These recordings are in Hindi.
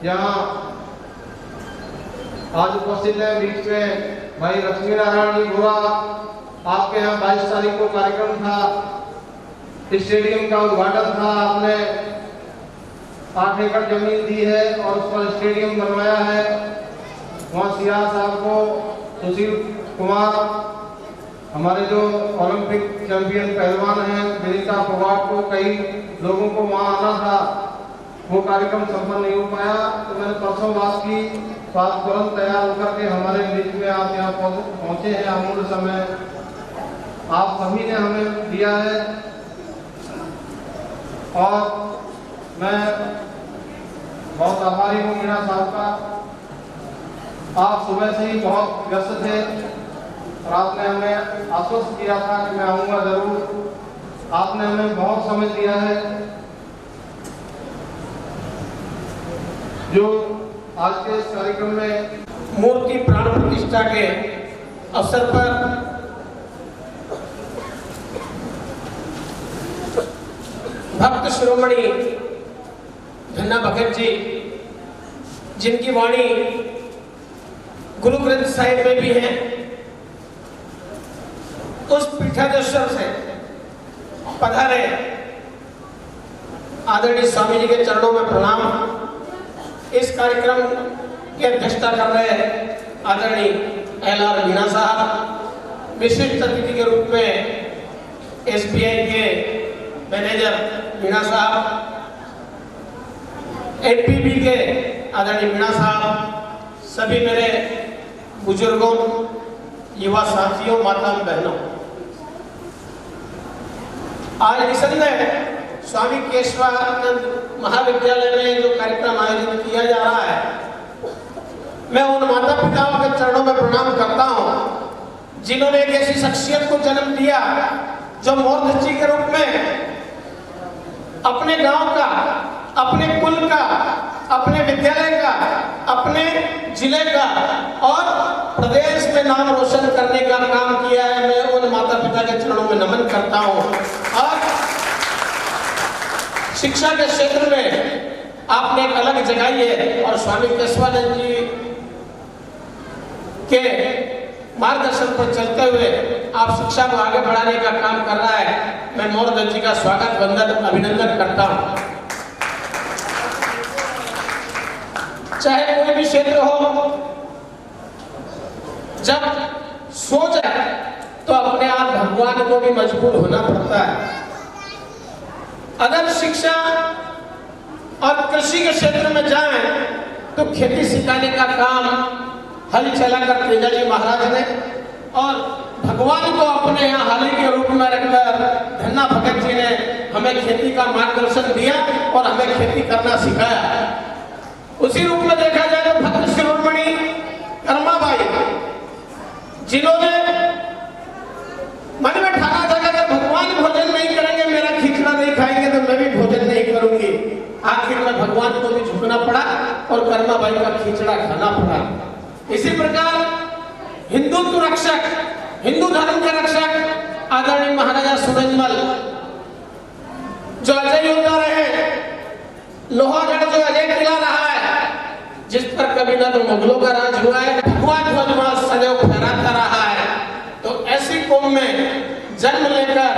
यहाँ आज उपस्थित है बीच में भाई लक्ष्मी नारायण जी गोरा। आपके यहाँ 22 तारीख को कार्यक्रम था, स्टेडियम का उद्घाटन था, आपने 8 एकड़ जमीन दी है और उस पर स्टेडियम बनवाया है। वहाँ सिया साहब को, सुशील कुमार हमारे जो ओलंपिक चैंपियन पहलवान हैं, विनीता फोगाट को, कई लोगों को वहाँ आना था, वो कार्यक्रम संपन्न नहीं हो पाया। तो मैंने परसों बात की, तो आप तुरंत तैयार होकर के हमारे बीच में आप यहाँ पहुँचे हैं। अमूल्य समय आप सभी ने हमें दिया है और मैं बहुत आभारी हूँ मीणा साहब का। आप सुबह से ही बहुत व्यस्त थे और आपने हमें आश्वस्त किया था कि मैं आऊँगा जरूर। आपने हमें बहुत समय दिया है। जो आज के इस कार्यक्रम में मूर्ति प्राण प्रतिष्ठा के अवसर पर भक्त शिरोमणि धन्ना भगत जी, जिनकी वाणी गुरु ग्रंथ साहिब में भी है, उस पीठाधीश्वर से पधारे आदरणीय स्वामी जी के चरणों में प्रणाम। इस कार्यक्रम की अध्यक्षता कर रहे आदरणीय LR मीणा साहब, विशिष्ट अतिथि के रूप में SBI के मैनेजर मीणा साहब, NPB के आदरणीय मीणा साहब, सभी मेरे बुजुर्गों, युवा साथियों, माता बहनों, आज निसंदेह स्वामी केशवानंद महाविद्यालय में जो कार्यक्रम आयोजित किया जा रहा है, मैं उन माता पिताओं के चरणों में प्रणाम करता हूं जिन्होंने एक ऐसी शख्सियत को जन्म दिया जो मोरधज्जी के रूप में अपने गांव का, अपने कुल का, अपने विद्यालय का, अपने जिले का और प्रदेश में नाम रोशन करने का काम किया है। मैं उन माता पिता के चरणों में नमन करता हूं। और शिक्षा के क्षेत्र में आपने एक अलग जगाई है और स्वामी केशवानंद जी के मार्गदर्शन पर चलते हुए आप शिक्षा को आगे बढ़ाने का काम कर रहा है। मैं मोरधज्जी जी का स्वागत, वंदन, अभिनंदन करता हूं। चाहे कोई भी क्षेत्र हो, जब सोच है तो अपने आप भगवान को भी मजबूर होना पड़ता है। अगर शिक्षा और कृषि के क्षेत्र में जाएं तो खेती सिखाने का काम हल चलाकर तेजा जी महाराज ने, और भगवान को अपने यहाँ हल के रूप में रखकर धन्ना भगत जी ने हमें खेती का मार्गदर्शन दिया और हमें खेती करना सिखाया। उसी रूप में देखा जाए तो भक्त शिरोमणि कर्माबाई, जिन्होंने मन में ठाना था कि भगवान भोजन नहीं करेंगे, मेरा खिचड़ा नहीं खाएंगे तो मैं भी भोजन नहीं करूंगी। आखिर में भगवान को भी झुकना पड़ा और कर्माबाई का खिचड़ा खाना पड़ा। इसी प्रकार हिंदुत्व रक्षक, हिंदू धर्म के रक्षक आदरणीय महाराजा सूरजमल जो अजय योद्धा रहे, लोहागढ़ जो अजय किला रहा है, जिस पर कभी न तो मुगलों का राज हुआ है, भगवान ध्वज वहां सदैव फहराता रहा है। तो ऐसी कौम में जन्म लेकर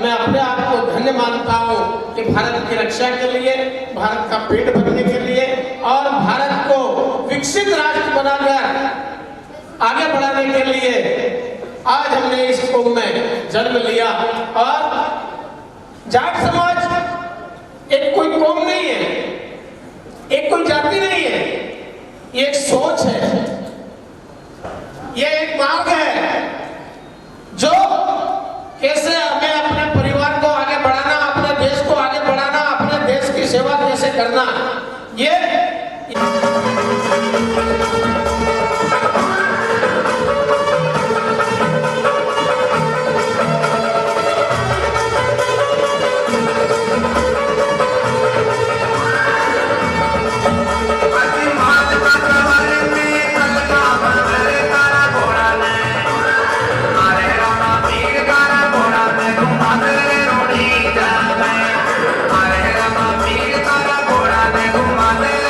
मैं अपने आप को धन्य मानता हूँ कि भारत की रक्षा के लिए, भारत का पेट भरने के लिए और भारत को विकसित राष्ट्र बनाकर आगे बढ़ाने के लिए आज हमने इस कौम में जन्म लिया। और जाट समाज एक कोई कौम नहीं है, एक कोई जाति नहीं है, ये एक सोच है, ये एक मार्ग है जो कैसे हमें अपने परिवार को आगे बढ़ाना, अपने देश को आगे बढ़ाना, अपने देश की सेवा कैसे करना, ये घुमा दे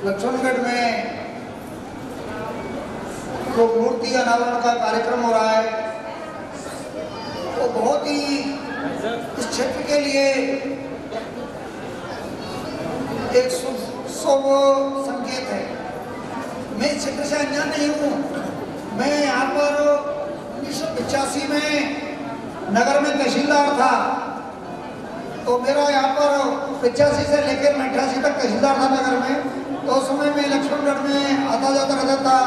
लक्ष्मणगढ़ में जो मूर्ति अनावरण का कार्यक्रम हो रहा है वो बहुत ही इस क्षेत्र के लिए एक शुभ संकेत है। मैं इस क्षेत्र से अनजान नहीं हूँ। मैं यहाँ पर 1985 में नगर में तहसीलदार था, तो मेरा यहाँ पर 85 से लेकर 88 तक तहसीलदार था नगर में। तो उस समय में लक्ष्मणगढ़ में आता जाता रहता था।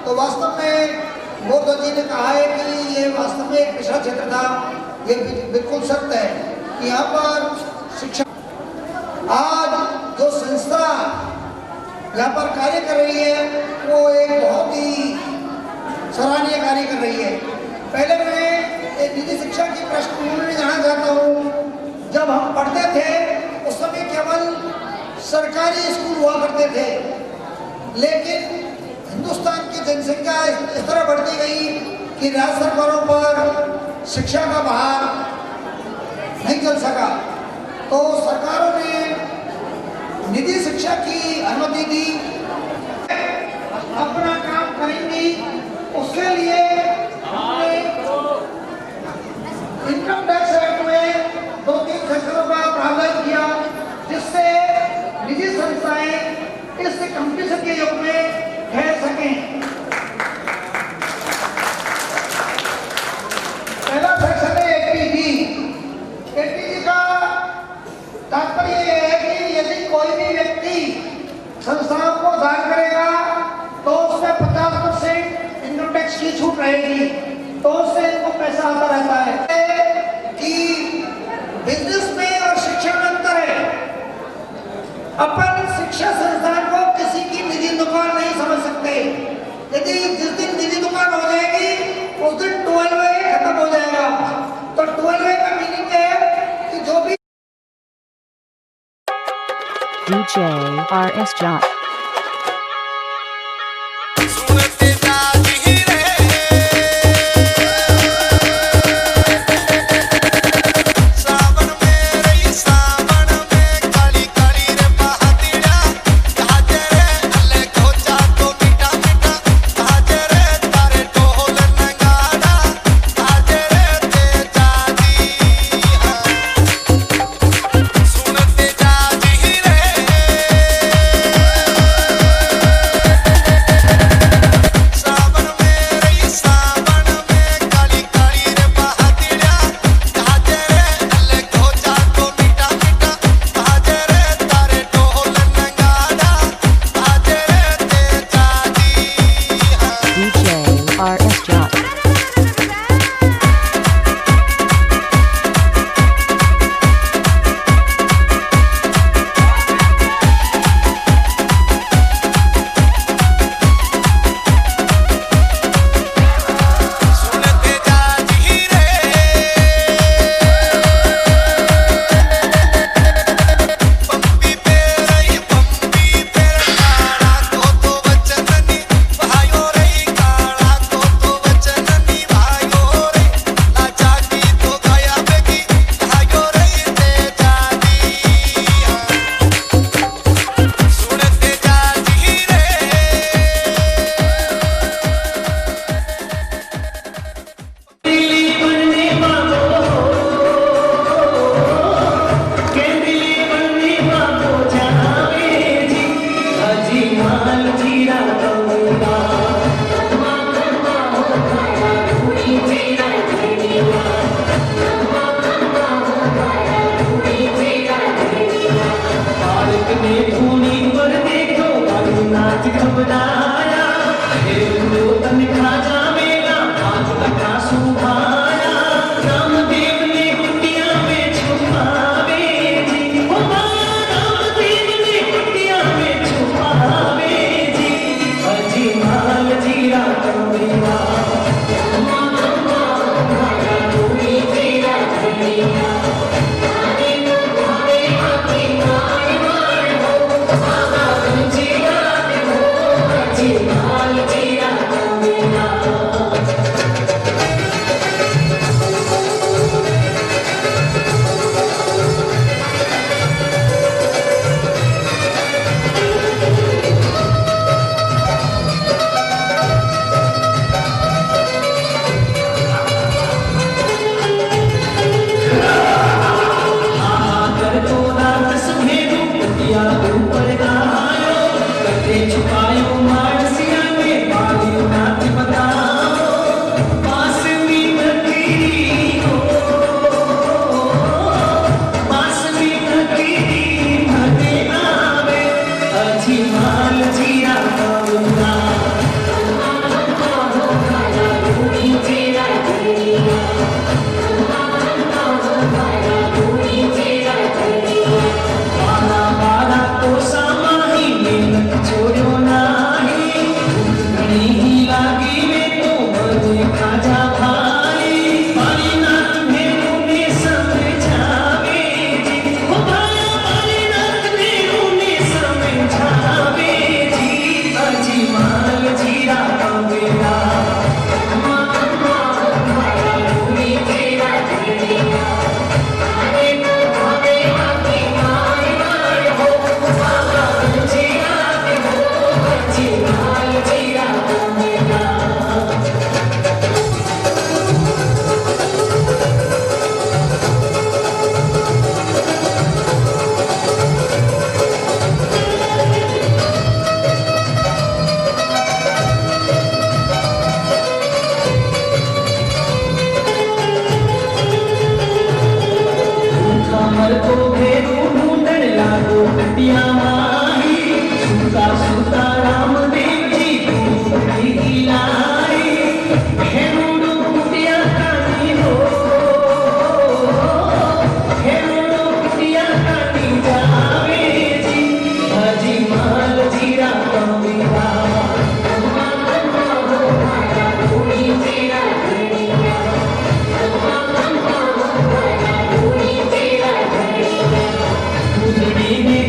तो वास्तव में मोदी जी ने कहा है कि ये वास्तव में एक पिछड़ा क्षेत्र था। ये बिल्कुल सत्य है कि यहाँ पर शिक्षा आज जो संस्था यहाँ पर कार्य कर रही है वो एक बहुत ही सराहनीय कार्य कर रही है। पहले मैं एक निजी शिक्षा की पृष्ठभूमि जानना चाहता हूँ। जब हम पढ़ते थे उस समय केवल सरकारी स्कूल हुआ करते थे, लेकिन हिंदुस्तान की जनसंख्या इस तरह बढ़ती गई कि राज्य सरकारों पर शिक्षा का भार नहीं चल सका। तो सरकारों ने निजी शिक्षा की अनुमति दी। अपना काम करेंगी, उसके लिए हमने इनकम टैक्स एक्ट में 2-3 सेक्शनों का प्रावधान किया, जिससे निजी संस्थाएं इस कंपटीशन के युग में ठहर सकें। पहला सेक्शन है एटीजी। एटीजी का तात्पर्य यह है कि यदि कोई भी व्यक्ति संस्थाओं को दान करेगा तो उसमें 50% इनकम टैक्स की छूट रहेगी, तो उससे इनको पैसा आता रहता है। कि बिजनेस में और शिक्षा में अंतर है। अपन शिक्षा DJ RS Jot.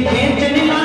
खेचने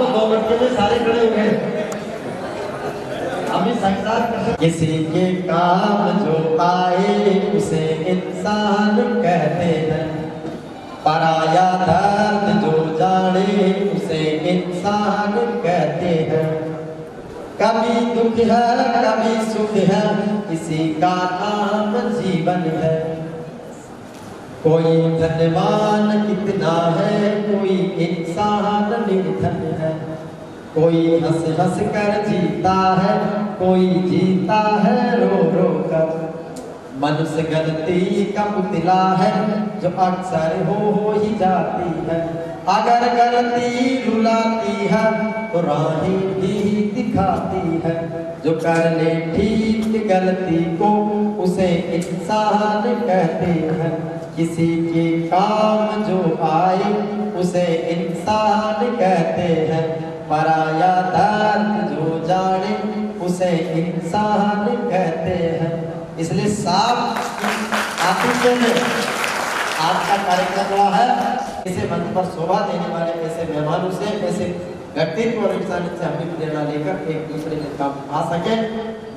तो 2 मिनट के लिए सारे खड़े हो गए। अभी संसार किसी के काम जो आए उसे इंसान कहते हैं, पराया दर्द जो जाने उसे इंसान कहते हैं। कभी दुख है कभी सुख है, इसी का नाम जीवन है। कोई धनवान कितना है, कोई इंसान निर्धन है। कोई हंस हंस कर जीता है, कोई जीता है रो रो कर। मनुष्य गलती का पुतला है, जो अक्सर हो ही जाती है। अगर गलती रुलाती है तो राहें भी दिखाती है। जो कर ले ठीक गलती को उसे इंसान कहते हैं। किसी के काम जो आए उसे इंसान कहते हैं, पराया दर्द जो जाने उसे इंसान कहते हैं। इसलिए साफ आतिथ्य में आज का कार्यक्रम हुआ है। इसे मंच पर शोभा देने वाले ऐसे मेहमानों से, ऐसे व्यक्तित्व और इंसानियत से हम भी प्रेरणा लेकर एक दूसरे के काम आ सके,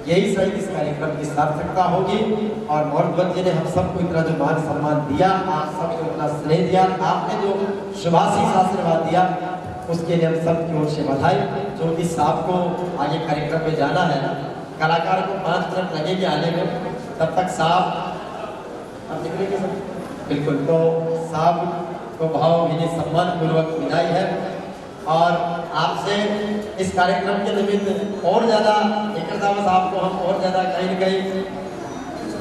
यही शायद इस कार्यक्रम की सार्थकता होगी। और मोहम्मद जी ने हम सबको इतना जो मान सम्मान दिया, आप सबको इतना स्नेह दिया, आपने जो शुभाशीष आशीर्वाद दिया, उसके लिए हम सब की ओर से बधाई। जो इस साहब को आगे कार्यक्रम में जाना है, कलाकार को 5 मिनट लगेंगे आने में, तब तक साहब आप निकलेंगे सब बिल्कुल। तो साहब को भावभीनी सम्मान पूर्वक विदाई है। और आपसे इस कार्यक्रम के निमित्त और ज़्यादा साहब को हम और ज़्यादा कहीं न कहीं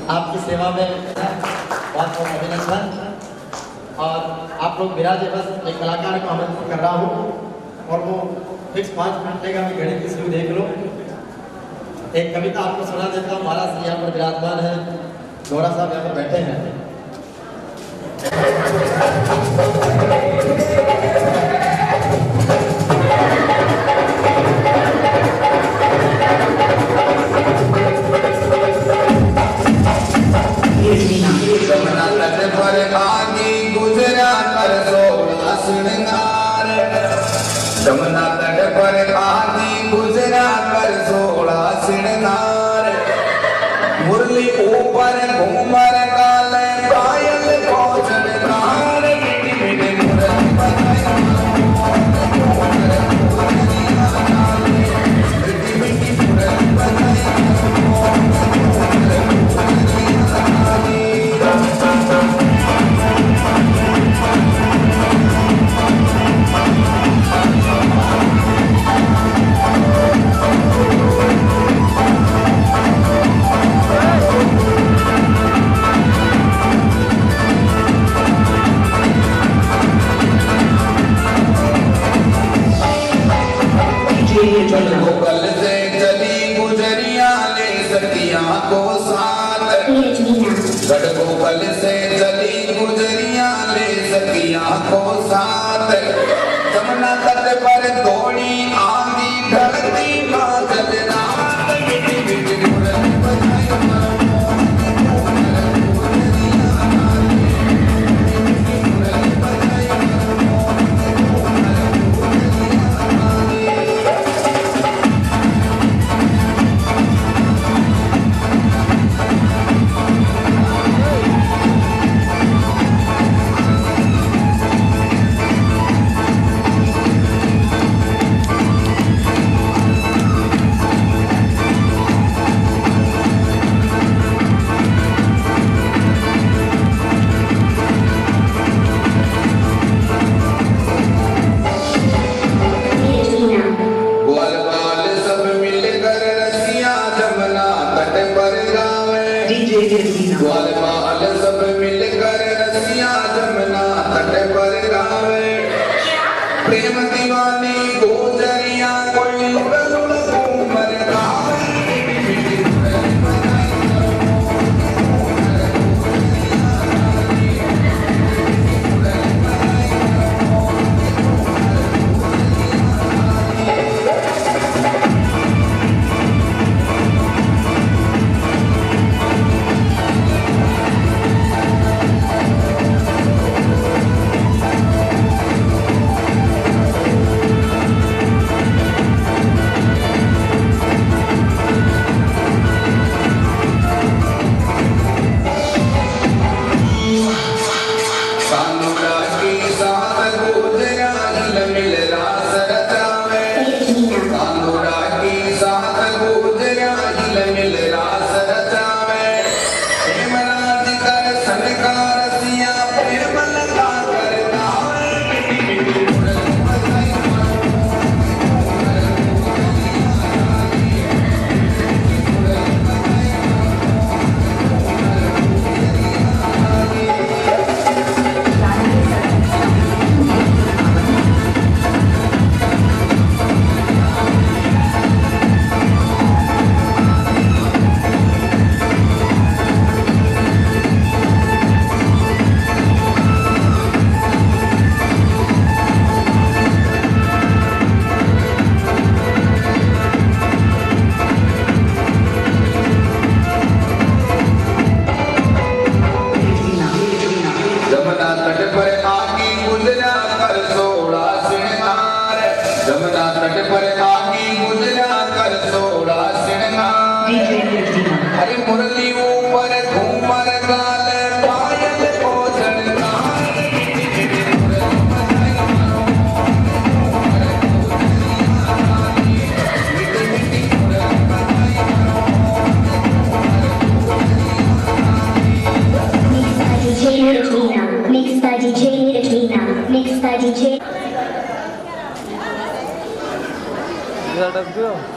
आपकी सेवा में बहुत बहुत अभिनंदन। और आप लोग विराजे, बस एक कलाकार को आमंत्रित कर रहा हूँ और वो फिक्स 5 मिनट लेगा। मैं घड़ी की शुरू देख लो, एक कविता आपको सुना देता हूँ। महाराज जी यहाँ पर विराजमान है, गौरा साहब यहाँ पर बैठे हैं। जमुना तट पर आगे गुजरा कर सोला श्रृंगार। जमुना तट पर आगे गुजरा कर सोला श्रृंगार। मुरली ऊपर घूमर काले पायल पहुंचन कार। मिठी मिठी मुरली बजाई मिठी मिठी मुरली बजाई। गढ़गोकल से चली गुजरिया ले सखिया को साथ। गढ़गोकल से चली गुजरिया ले सखिया को साथ। जमुना तट पर दौड़ी आंधी ढलती बादल रात। मिठी मिठी मुरली बजाई ग्वालवाल सब मिलकर रसिया जमुना तट पर गावे। प्रेम दीवानी गोजरिया कोई उड़न घूमर गावे। ये अटक दियो